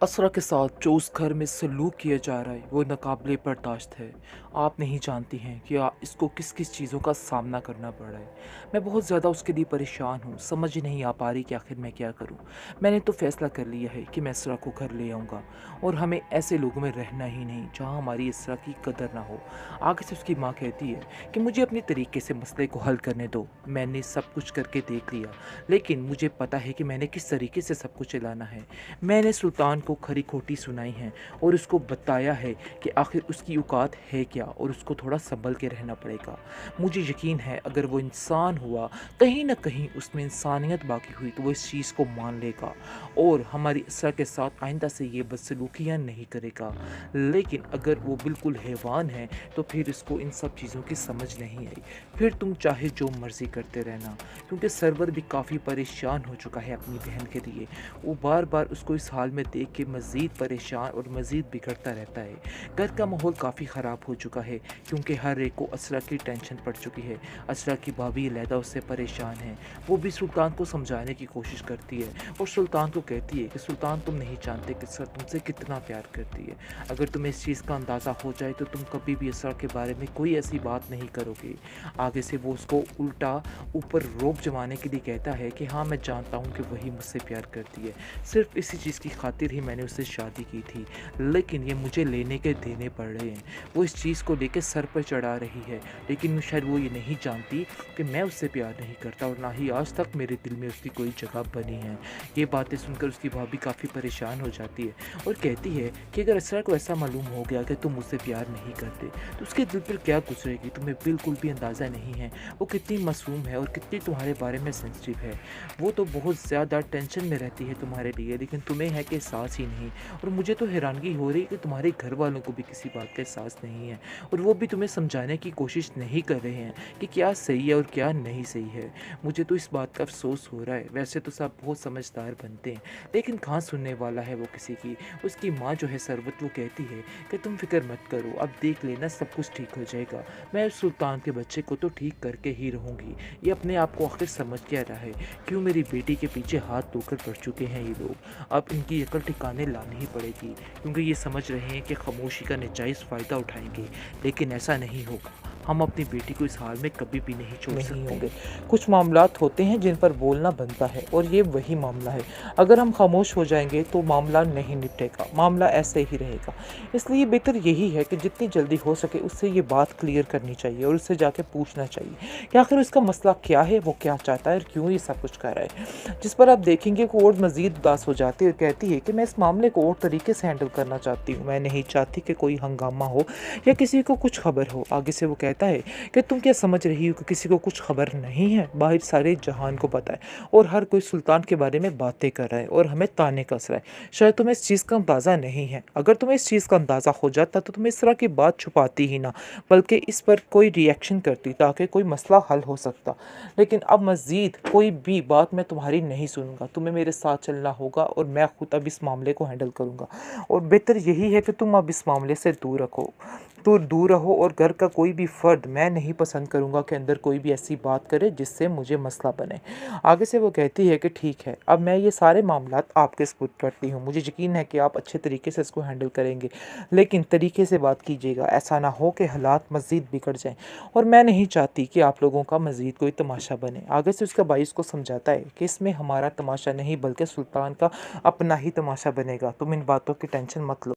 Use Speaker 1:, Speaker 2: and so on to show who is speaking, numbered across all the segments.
Speaker 1: असरा के साथ जो उस घर में सलूक किया जा रहा है वो नाकाबिले बर्दाश्त है। आप नहीं जानती हैं कि इसको किस किस चीज़ों का सामना करना पड़ रहा है। मैं बहुत ज़्यादा उसके लिए परेशान हूँ, समझ ही नहीं आ पा रही कि आखिर मैं क्या करूँ। मैंने तो फ़ैसला कर लिया है कि मैं असरा को घर ले आऊँगा और हमें ऐसे लोगों में रहना ही नहीं जहाँ हमारी असरा की कदर ना हो। आगे से उसकी माँ कहती है कि मुझे अपने तरीके से मसले को हल करने दो। मैंने सब कुछ करके देख लिया, लेकिन मुझे पता है कि मैंने किस तरीके से सब कुछ चलाना है। मैंने सुल्तान को खरी खोटी सुनाई हैं और उसको बताया है कि आखिर उसकी औकात है क्या और उसको थोड़ा संभल के रहना पड़ेगा। मुझे यकीन है अगर वो इंसान हुआ, कहीं ना कहीं उसमें इंसानियत बाकी हुई तो वो इस चीज़ को मान लेगा और हमारी असरा के साथ आइंदा से ये बदसलूकियाँ नहीं करेगा। लेकिन अगर वो बिल्कुल हैवान है तो फिर इसको इन सब चीज़ों की समझ नहीं आई। फिर तुम चाहे जो मर्ज़ी करते रहना, क्योंकि सरवर भी काफ़ी परेशान हो चुका है अपनी बहन के लिए। वो बार बार उसको इस हाल में देख के मज़ीद परेशान और मज़ीद बिगड़ता रहता है। घर का माहौल काफ़ी ख़राब हो चुका है क्योंकि हर एक को असरा की टेंशन पड़ चुकी है। असरा की भाभी अलहदा उससे परेशान है। वो भी सुल्तान को समझाने की कोशिश करती है और सुल्तान को कहती है कि सुल्तान तुम नहीं जानते कि असरा तुमसे कितना प्यार करती है। अगर तुम्हें इस चीज़ का अंदाज़ा हो जाए तो तुम कभी भी असरा के बारे में कोई ऐसी बात नहीं करोगे। आगे से वो उसको उल्टा ऊपर रोब जमाने के लिए कहता है कि हाँ, मैं जानता हूँ कि वही मुझसे प्यार करती है। सिर्फ इसी चीज़ की खातिर ही मैंने उससे शादी की थी, लेकिन ये मुझे लेने के देने पड़ रहे हैं। वो इस चीज़ को लेके सर पर चढ़ा रही है, लेकिन शायद वो ये नहीं जानती कि मैं उससे प्यार नहीं करता और ना ही आज तक मेरे दिल में उसकी कोई जगह बनी है। ये बातें सुनकर उसकी भाभी काफ़ी परेशान हो जाती है और कहती है कि अगर असरा को ऐसा मालूम हो गया कि तुम मुझसे प्यार नहीं करते तो उसके दिल पर क्या गुजरेगी, तुम्हें बिल्कुल भी अंदाज़ा नहीं है वो कितनी मासूम है और कितनी तुम्हारे बारे में सेंसिटिव है। वो तो बहुत ज़्यादा टेंशन में रहती है तुम्हारे लिए, लेकिन तुम्हें है कि एहसास ही नहीं। और मुझे तो हैरानगी हो रही है कि तुम्हारे घर वालों को भी किसी बात का एहसास नहीं है और वो भी तुम्हें समझाने की कोशिश नहीं कर रहे हैं कि क्या सही है और क्या नहीं सही है। मुझे तो इस बात का अफसोस हो रहा है। वैसे तो सब बहुत समझदार बनते हैं, लेकिन कहाँ सुनने वाला है वो किसी की। उसकी माँ जो है सरबत, वो कहती है कि तुम फिक्र मत करो, अब देख लेना सब कुछ ठीक हो जाएगा। मैं उस सुल्तान के बच्चे को तो ठीक करके ही रहूँगी। ये अपने आप को आखिर समझ क्या रहा है, क्यों मेरी बेटी के पीछे हाथ धोकर पड़ चुके हैं ये लोग। अब इनकी अकल ठिकाने लानी ही पड़ेगी, क्योंकि ये समझ रहे हैं कि खामोशी का नाजायज़ फ़ायदा उठाएंगे, लेकिन ऐसा नहीं होगा। हम अपनी बेटी को इस हाल में कभी भी नहीं छोड़
Speaker 2: नहीं
Speaker 1: सकते।
Speaker 2: होंगे। कुछ मामलात होते हैं जिन पर बोलना बनता है और ये वही मामला है। अगर हम खामोश हो जाएँगे तो मामला नहीं निपटेगा, मामला ऐसे ही रहेगा। इसलिए बेहतर यही है कि जितनी जल्दी हो सके उससे ये बात क्लियर करनी चाहिए और उससे जाके पूछना चाहिए कि आखिर उसका मसला क्या है, वो क्या चाहता है और क्यों ये सब कुछ कर रहा है। जिस पर आप देखेंगे कि और मज़ीद उदास हो जाती है और कहती है कि मैं इस मामले को और तरीके से हैंडल करना चाहती हूँ। मैं नहीं चाहती कि कोई हंगामा हो या किसी को कुछ खबर हो। आगे से वो कहता है कि तुम क्या समझ रही हो कि किसी को कुछ खबर नहीं है? बाहर सारे जहान को पता है और हर कोई सुल्तान के बारे में बातें कर रहा है और हमें ताने कस रहा है। शायद तुम्हें इस चीज़ का अंदाज़ा नहीं है। अगर तुम्हें इस चीज़ का अंदाज़ा हो जाता तो तुम इस तरह की बात छुपाती ही ना, बल्कि इस पर कोई रिएक्शन करती ताकि कोई मसला हल हो सकता। लेकिन अब मज़ीद कोई भी बात मैं तुम्हारी नहीं सुनूँगा। तुम्हें मेरे साथ चलना होगा और मैं खुद अब इस मामले को हैंडल करूँगा और बेहतर यही है कि तुम अब इस मामले से दूर रहो और घर का कोई भी फ़र्द, मैं नहीं पसंद करूँगा कि अंदर कोई भी ऐसी बात करे जिससे मुझे मसला बने। आगे से वो कहती है कि ठीक है, अब मैं ये सारे मामलात आपके सुपुर्द करती हूँ। मुझे यकीन है कि आप अच्छे तरीके से इसको हैंडल करेंगे, लेकिन तरीके से बात कीजिएगा। ऐसा ना हो कि हालात मज़ीद बिगड़ जाएँ और मैं नहीं चाहती कि आप लोगों का मज़ीद कोई तमाशा बने। आगे से उसका भाई उसको समझाता है कि इसमें हमारा तमाशा नहीं बल्कि सुल्तान का अपना ही तमाशा बनेगा। तुम इन बातों की टेंशन मत लो।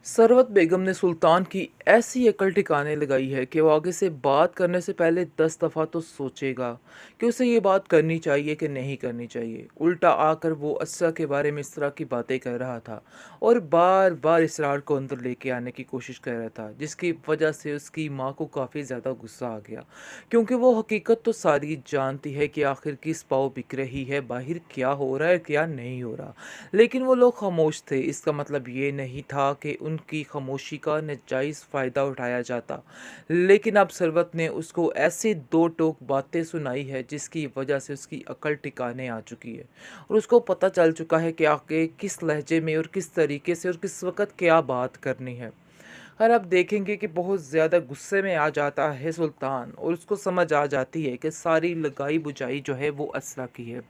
Speaker 1: सरवत बेगम ने सुल्तान की ऐसी अकल ठिकाने लगाई है कि वो आगे से बात करने से पहले 10 दफ़ा तो सोचेगा कि उसे ये बात करनी चाहिए कि नहीं करनी चाहिए। उल्टा आकर वो अस्सा के बारे में इस तरह की बातें कर रहा था और बार बार इसरार को अंदर लेके आने की कोशिश कर रहा था, जिसकी वजह से उसकी माँ को काफ़ी ज़्यादा गुस्सा आ गया, क्योंकि वो हकीकत तो सारी जानती है कि आखिर किस पाँव बिक रही है, बाहर क्या हो रहा है क्या नहीं हो रहा। लेकिन वो लोग खामोश थे। इसका मतलब ये नहीं था कि उनकी खामोशी का नाजायज़ फ़ायदा उठाया जाता। लेकिन अब सरवत ने उसको ऐसी दो टोक बातें सुनाई है जिसकी वजह से उसकी अकल ठिकाने आ चुकी है और उसको पता चल चुका है कि आगे किस लहजे में और किस तरीके से और किस वक़्त क्या बात करनी है। और आप देखेंगे कि बहुत ज़्यादा गुस्से में आ जाता है सुल्तान और उसको समझ आ जाती है कि सारी लगाई बुझाई जो है वो असरा की है।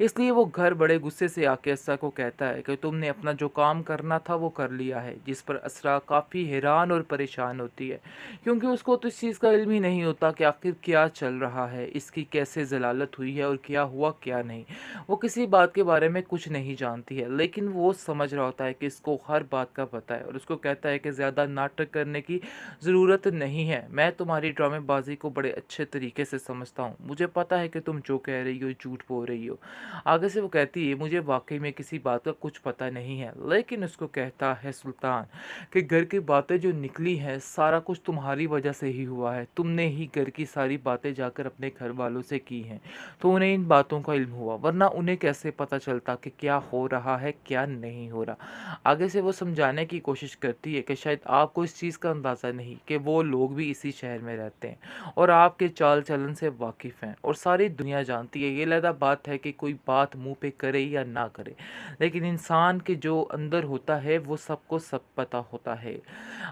Speaker 1: इसलिए वो घर बड़े गुस्से से आके असरा को कहता है कि तुमने अपना जो काम करना था वो कर लिया है, जिस पर असरा काफ़ी हैरान और परेशान होती है, क्योंकि उसको तो इस चीज़ का इल्म ही नहीं होता कि आखिर क्या चल रहा है, इसकी कैसे जलालत हुई है और क्या हुआ क्या नहीं। वो किसी बात के बारे में कुछ नहीं जानती है, लेकिन वो समझ रहा होता है कि इसको हर बात का पता है, और उसको कहता है कि ज़्यादा नाटक करने की ज़रूरत नहीं है। मैं तुम्हारी ड्रामेबाजी को बड़े अच्छे तरीके से समझता हूँ, मुझे पता है कि तुम जो कह रही हो झूठ बोल रही हो। आगे से वो कहती है, मुझे वाकई में किसी बात का कुछ पता नहीं है, लेकिन उसको कहता है सुल्तान कि घर की बातें जो निकली हैं सारा कुछ तुम्हारी वजह से ही हुआ है, तुमने ही घर की सारी बातें जाकर अपने घर वालों से की हैं, तो उन्हें इन बातों का इल्म हुआ, वरना उन्हें कैसे पता चलता कि क्या हो रहा है क्या नहीं हो रहा। आगे से वो समझाने की कोशिश करती है कि शायद आपको इस चीज़ का अंदाज़ा नहीं कि वो लोग भी इसी शहर में रहते हैं और आपके चाल चलन से वाकिफ़ हैं, और सारी दुनिया जानती है। ये अलहदा बात है कि कोई बात मुंह पे करे या ना करे, लेकिन इंसान के जो अंदर होता है वो सबको सब पता होता है।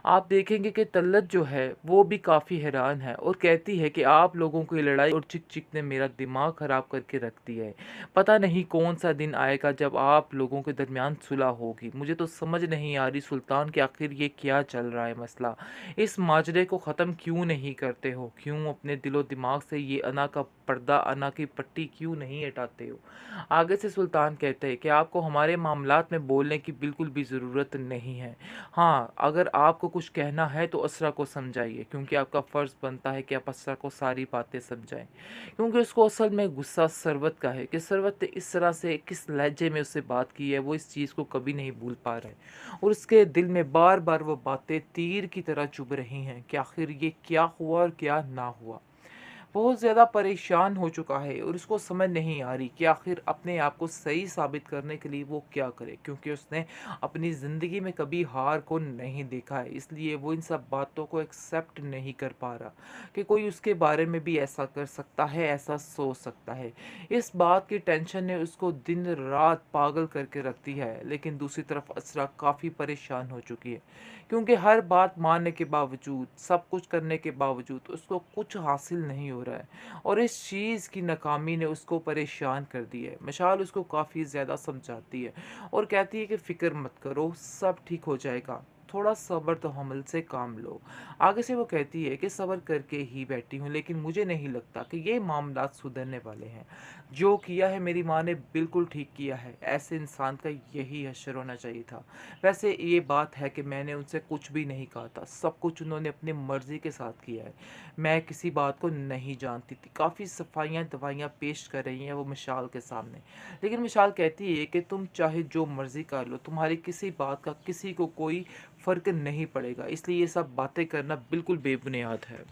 Speaker 1: आप देखेंगे कि तल्लत जो है वो भी काफ़ी हैरान है और कहती है कि आप लोगों की लड़ाई और चिक चिक ने मेरा दिमाग ख़राब करके रख दिया है। पता नहीं कौन सा दिन आएगा जब आप लोगों के दरमियान सुलह होगी। मुझे तो समझ नहीं आ रही सुल्तान कि आखिर ये क्या चल रहा है मसला। इस माजरे को ख़त्म क्यों नहीं करते हो? क्यों अपने दिलो दिमाग से ये अना का पर्दा, अना की पट्टी क्यों नहीं हटाते हो? आगे से सुल्तान कहते हैं कि आपको हमारे मामलात में बोलने की बिल्कुल भी ज़रूरत नहीं है। हाँ, अगर आपको कुछ कहना है तो असरा को समझाइए, क्योंकि आपका फ़र्ज़ बनता है कि आप असरा को सारी बातें समझाएँ। क्योंकि उसको असल में गुस्सा सरवत का है कि सरवत ने इस तरह से किस लहजे में उससे बात की है, वो इस चीज़ को कभी नहीं भूल पा रहा है, और उसके दिल में बार-बार वो बातें तीर की तरह चुभ रही हैं कि आखिर ये क्या हुआ और क्या ना हुआ। बहुत ज़्यादा परेशान हो चुका है और उसको समझ नहीं आ रही कि आखिर अपने आप को सही साबित करने के लिए वो क्या करे, क्योंकि उसने अपनी ज़िंदगी में कभी हार को नहीं देखा है। इसलिए वो इन सब बातों को एक्सेप्ट नहीं कर पा रहा कि कोई उसके बारे में भी ऐसा कर सकता है, ऐसा सोच सकता है। इस बात की टेंशन ने उसको दिन रात पागल करके रखती है। लेकिन दूसरी तरफ असरा काफ़ी परेशान हो चुकी है, क्योंकि हर बात मानने के बावजूद, सब कुछ करने के बावजूद उसको कुछ हासिल नहीं हो रहा है, और इस चीज़ की नाकामी ने उसको परेशान कर दिया है। मशाल उसको काफ़ी ज़्यादा समझाती है और कहती है कि फ़िक्र मत करो, सब ठीक हो जाएगा, थोड़ा सब्र तो हमल से काम लो। आगे से वो कहती है कि सब्र करके ही बैठी हूँ, लेकिन मुझे नहीं लगता कि ये मामलात सुधरने वाले हैं। जो किया है मेरी माँ ने बिल्कुल ठीक किया है, ऐसे इंसान का यही हश्र होना चाहिए था। वैसे ये बात है कि मैंने उनसे कुछ भी नहीं कहा था, सब कुछ उन्होंने अपनी मर्ज़ी के साथ किया है। मैं किसी बात को नहीं जानती थी। काफ़ी सफाइयाँ दवाइयाँ पेश कर रही हैं वो मिशाल के सामने। लेकिन मिशाल कहती है कि तुम चाहे जो मर्ज़ी कर लो, तुम्हारी किसी बात का किसी को कोई फ़र्क नहीं पड़ेगा। इसलिए ये सब बातें करना बिल्कुल बेबुनियाद है।